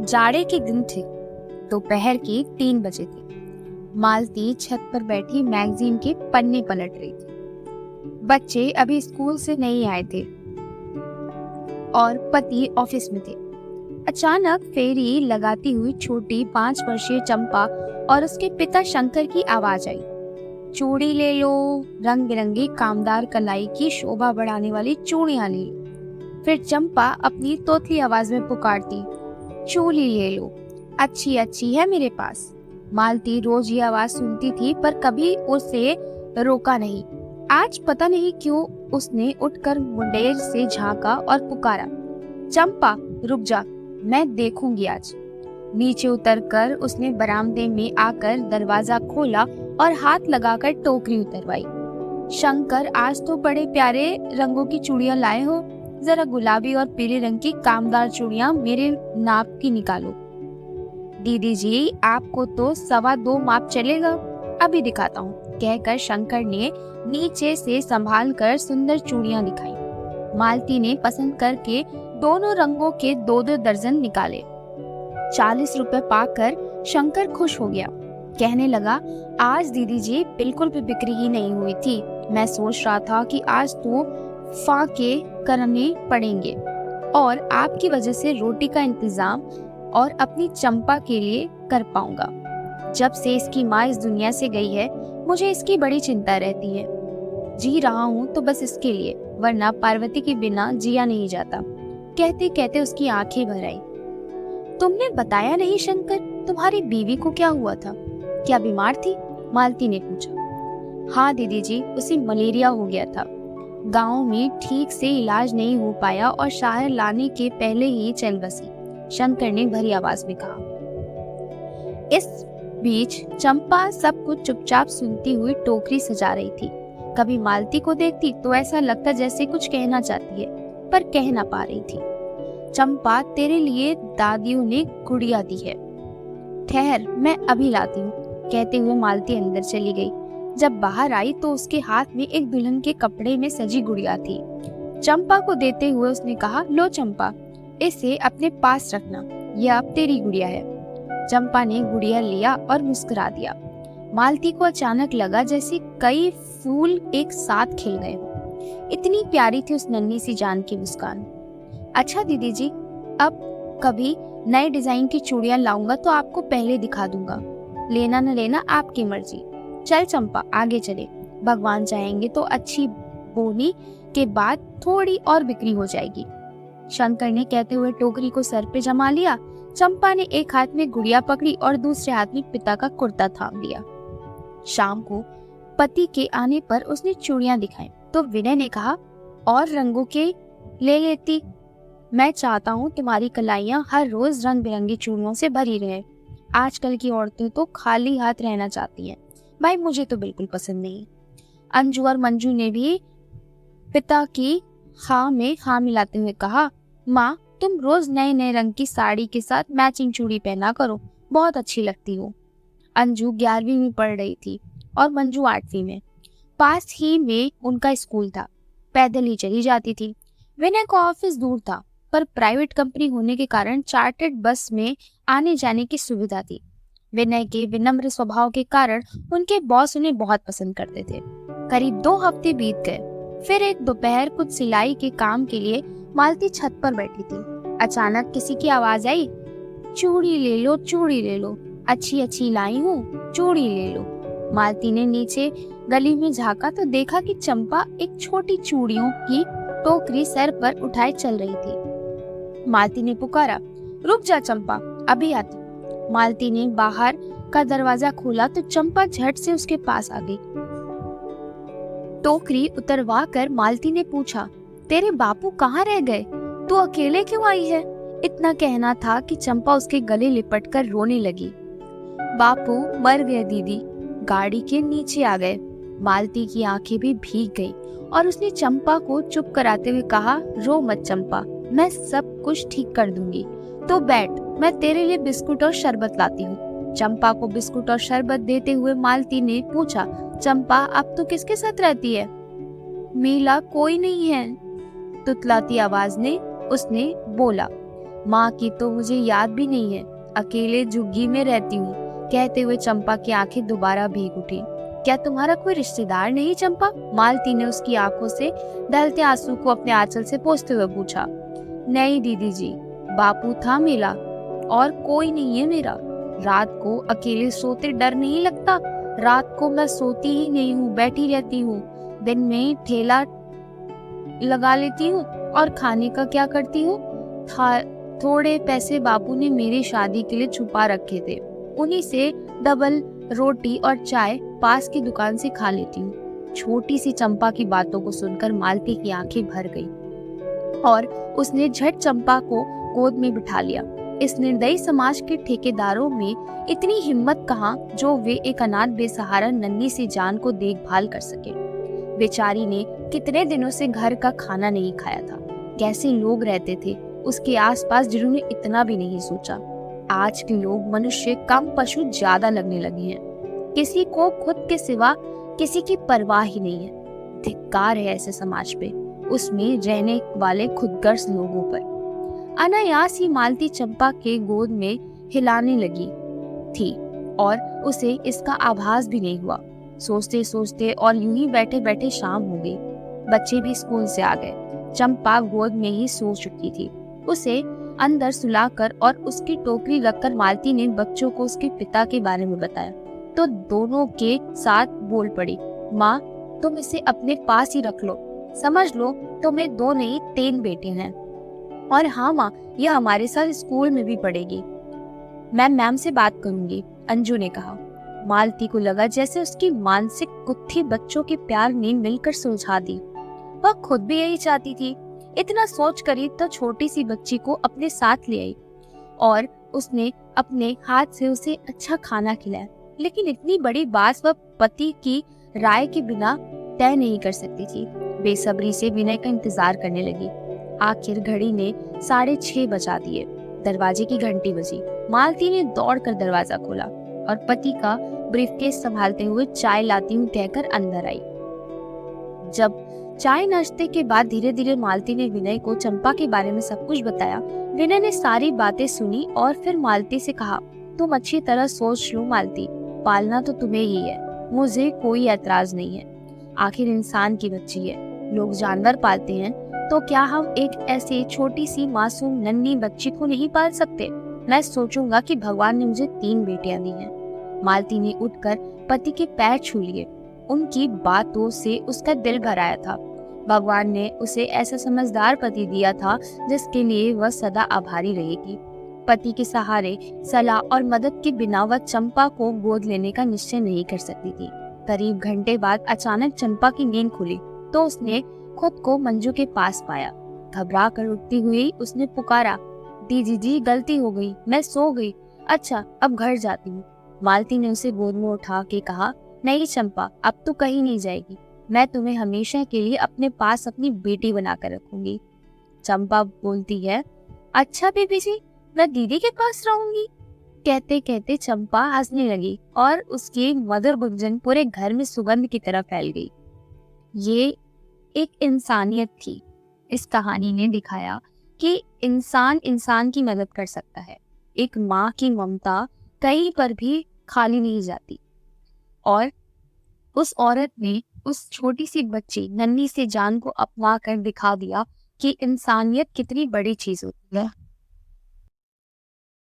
जाड़े के दिन थे। दोपहर के 3 बजे थे। मालती छत पर बैठी मैगजीन के पन्ने पलट रही थी। बच्चे अभी स्कूल से नहीं आए थे और पति ऑफिस में थे। अचानक फेरी लगाती हुई छोटी 5 वर्षीय चंपा और उसके पिता शंकर की आवाज आई। चूड़ी ले लो, रंग बिरंगी कामदार कलाई की शोभा बढ़ाने वाली चूड़ियां ले लो। फिर चंपा अपनी तोतली आवाज में पुकारती, चूड़ी ले लो, अच्छी अच्छी है मेरे पास। मालती रोज ये आवाज सुनती थी पर कभी उसे रोका नहीं। आज पता नहीं क्यों उसने उठकर मुंडेर से झांका और पुकारा, चंपा रुक जा, मैं देखूंगी आज। नीचे उतरकर उसने बरामदे में आकर दरवाजा खोला और हाथ लगाकर टोकरी उतरवाई। शंकर, आज तो बड़े प्यारे रंगों की चूड़ियां लाए हो, जरा गुलाबी और पीले रंग की कामदार चूड़ियां मेरे नाप की निकालो। दीदी जी, आपको तो 2.25 माप चलेगा, अभी दिखाता हूँ, कहकर शंकर ने नीचे से संभाल कर सुंदर चूड़ियां दिखाई। मालती ने पसंद करके दोनों रंगों के 2-2 दर्जन निकाले। 40 रुपए पाकर शंकर खुश हो गया। कहने लगा, आज दीदी जी बिल्कुल भी बिक्री ही नहीं हुई थी। मैं सोच रहा था कि आज तो फाके करने पड़ेंगे और आपकी वजह से रोटी का इंतजाम और अपनी चंपा के लिए कर पाऊंगा। जब से इसकी माँ इस दुनिया से गई है, मुझे इसकी बड़ी चिंता रहती है। जी रहा हूँ तो बस इसके लिए, वरना पार्वती के बिना जिया नहीं जाता। कहते कहते उसकी आंखें भर आई। तुमने बताया नहीं शंकर, तुम्हारी बीवी को क्या हुआ था? क्या बीमार थी? मालती ने पूछा। हाँ दीदी जी, उसे मलेरिया हो गया था। गांव में ठीक से इलाज नहीं हो पाया और शहर लाने के पहले ही चल बसी, शंकर ने भरी आवाज में कहा। इस बीच चंपा सब कुछ चुपचाप सुनती हुई टोकरी सजा रही थी। कभी मालती को देखती तो ऐसा लगता जैसे कुछ कहना चाहती है पर कह ना पा रही थी। चंपा, तेरे लिए दादियों ने गुड़िया दी है, ठहर मैं अभी लाती हूँ, कहते हुए मालती अंदर चली गई। जब बाहर आई तो उसके हाथ में एक दुल्हन के कपड़े में सजी गुड़िया थी। चंपा को देते हुए उसने कहा, लो चंपा, इसे अपने पास रखना, यह अब तेरी गुड़िया है। चंपा ने गुड़िया लिया और मुस्कुरा दिया। मालती को अचानक लगा जैसे कई फूल एक साथ खिल गए हो। इतनी प्यारी थी उस नन्ही सी जान की मुस्कान। अच्छा दीदी जी, अब कभी नए डिजाइन की चूड़ियां लाऊंगा तो आपको पहले दिखा दूंगा, लेना न लेना आपकी मर्जी। चल चंपा, आगे चले, भगवान चाहेंगे तो अच्छी बोनी के बाद थोड़ी और बिक्री हो जाएगी। शंकर ने कहते हुए टोकरी को सर पे जमा लिया। चंपा ने एक हाथ में गुड़िया पकड़ी और दूसरे हाथ में पिता का कुर्ता थाम लिया। शाम को पति के आने पर उसने चूड़ियां दिखाई तो विनय ने कहा, और रंगों के ले लेती। मैं चाहता हूँ तुम्हारी कलाइयां हर रोज रंग बिरंगी चूड़ियों से भरी रहे। आजकल की औरतें तो खाली हाथ रहना चाहती हैं। भाई मुझे तो बिल्कुल पसंद नहीं। अंजू और मंजू ने भी पिता की हाँ में हाँ मिलाते हुए कहा, माँ तुम रोज नए नए रंग की साड़ी के साथ मैचिंग चूड़ी पहना करो, बहुत अच्छी लगती हो। अंजू 11वीं में पढ़ रही थी और मंजू 8वीं में। पास ही में उनका स्कूल था, पैदल ही चली जाती थी। विनय का ऑफिस दूर था पर प्राइवेट कंपनी होने के कारण चार्टर्ड बस में आने जाने की सुविधा थी। विनय के विनम्र स्वभाव के कारण उनके बॉस उन्हें बहुत पसंद करते थे। करीब 2 हफ्ते बीत गए। फिर एक दोपहर कुछ सिलाई के काम के लिए मालती छत पर बैठी थी। अचानक किसी की आवाज आई, चूड़ी ले लो, चूड़ी ले लो, अच्छी अच्छी लाई हूँ, चूड़ी ले लो। मालती ने नीचे गली में झांका तो देखा कि चंपा एक छोटी चूड़ियों की टोकरी सर पर उठाए चल रही थी। मालती ने पुकारा, रुक जा चंपा, अभी आती। मालती ने बाहर का दरवाजा खोला तो चंपा झट से उसके पास आ गई। टोकरी उतरवा कर मालती ने पूछा, तेरे बापू कहाँ रह गए? तू अकेले क्यों आई है? इतना कहना था कि चंपा उसके गले लिपटकर रोने लगी। बापू मर गए दीदी, गाड़ी के नीचे आ गए। मालती की आंखें भी भीग गई और उसने चंपा को चुप कराते हुए कहा, रो मत चंपा, मैं सब कुछ ठीक कर दूंगी। तो बैठ, मैं तेरे लिए बिस्कुट और शरबत लाती हूँ। चंपा को बिस्कुट और शरबत देते हुए मालती ने पूछा, चंपा अब तो किसके साथ रहती है? मीला कोई नहीं है, तुतलाती आवाज ने उसने बोला। माँ की तो मुझे याद भी नहीं है, अकेले झुग्गी में रहती हूँ। कहते हुए चंपा की आंखें दोबारा भीग उठी। क्या तुम्हारा कोई रिश्तेदार नहीं चंपा? मालती ने उसकी आंखों से ढलते आंसू को अपने आंचल से पोंछते हुए पूछा। नहीं दीदी जी, बापू था मेरा और कोई नहीं है मेरा। रात को अकेले सोते डर नहीं लगता? रात को मैं सोती ही नहीं हूँ, बैठी रहती हूँ। दिन में ठेला लगा लेती हूँ और खाने का क्या करती हूँ? थोड़े पैसे बापू ने मेरी शादी के लिए छुपा रखे थे, उन्हीं से डबल रोटी और चाय पास की दुकान से खा लेती हूँ। छोटी सी चंपा की बातों को सुनकर मालती की आंखें भर गई और उसने झट चंपा को गोद में बिठा लिया। इस निर्दयी समाज के ठेकेदारों में इतनी हिम्मत कहाँ जो वे एक अनाथ बेसहारा नन्ही सी जान को देखभाल कर सके। बेचारी ने कितने दिनों से घर का खाना नहीं खाया था। कैसे लोग रहते थे उसके आसपास जिन्होंने इतना भी नहीं सोचा। आज के लोग मनुष्य कम पशु ज्यादा लगने लगे हैं। किसी को खुद के सिवा किसी की परवाह ही नहीं है। धिक्कार है ऐसे समाज पे, उसमें रहने वाले खुदगर्ज लोगों पर। अनायास ही मालती चंपा के गोद में हिलाने लगी थी और उसे इसका आभास भी नहीं हुआ। सोचते सोचते और यूं ही बैठे बैठे शाम हो गई। बच्चे भी स्कूल से आ गए। चंपा गोद में ही सो चुकी थी। उसे अंदर सुलाकर और उसकी टोकरी रखकर मालती ने बच्चों को उसके पिता के बारे में बताया तो दोनों के साथ बोल पड़ी। माँ, तुम इसे अपने पास ही रख लो। समझ लो तुम्हें 2 नहीं 3 बेटे हैं। और हाँ माँ, यह हमारे साथ स्कूल में भी पढ़ेगी। मैं मैम से बात करूंगी, अंजू ने कहा। मालती को लगा जैसे उसकी मानसिक गुत्थी बच्चों के प्यार ने मिलकर सुलझा दी। वह खुद भी यही चाहती थी। इतना सोच कर ही तो छोटी सी बच्ची को अपने साथ ले आई और उसने अपने हाथ से उसे अच्छा खाना खिलाया। लेकिन इतनी बड़ी बात वह पति की राय के बिना तय नहीं कर सकती थी। बेसब्री से विनय का इंतजार करने लगी। आखिर घड़ी ने 6:30 बजा दिए। दरवाजे की घंटी बजी। मालती ने दौड़कर दरवाजा खोला और पति का ब्रीफकेस संभालते हुए चाय लाती हूँ कहकर अंदर आई। जब चाय नाश्ते के बाद धीरे धीरे मालती ने विनय को चंपा के बारे में सब कुछ बताया। विनय ने सारी बातें सुनी और फिर मालती से कहा, तुम अच्छी तरह सोच लो मालती, पालना तो तुम्हें ही है, मुझे कोई ऐतराज नहीं है। आखिर इंसान की बच्ची है, लोग जानवर पालते हैं तो क्या हम एक ऐसी छोटी सी मासूम नन्ही बच्ची को नहीं पाल सकते? मैं सोचूंगा कि भगवान ने मुझे 3 बेटियां दी हैं। मालती ने उठकर पति के पैर छू लिए। उनकी बातों से उसका दिल भर आया था। भगवान ने उसे ऐसा समझदार पति दिया था जिसके लिए वह सदा आभारी रहेगी। पति के सहारे, सलाह और मदद के बिना वह चंपा को गोद लेने का निश्चय नहीं कर सकती थी। करीब घंटे बाद अचानक चंपा की नींद खुली तो उसने खुद को मंजू के पास पाया। घबरा कर उठती हुई उसने पुकारा, दीदी जी गलती हो गई, मैं सो गई। अच्छा, अब घर जाती हूँ। मालती ने उसे गोद में उठा के कहा, नहीं चंपा, अब तो कहीं नहीं जाएगी। मैं तुम्हें हमेशा के लिए अपने पास अपनी बेटी बनाकर रखूंगी। चंपा बोलती है, अच्छा बेबी जी, मैं दीदी के पास रहूंगी। कहते कहते चंपा हंसने लगी और उसकी मधुर गुंजन पूरे घर में सुगंध की तरह फैल गई। ये एक इंसानियत थी। इस कहानी ने दिखाया कि इंसान इंसान की मदद कर सकता है। एक माँ की ममता कहीं पर भी खाली नहीं जाती। और उस औरत ने उस छोटी सी बच्ची नन्ही सी जान को अपना कर दिखा दिया कि इंसानियत कितनी बड़ी चीज होती है।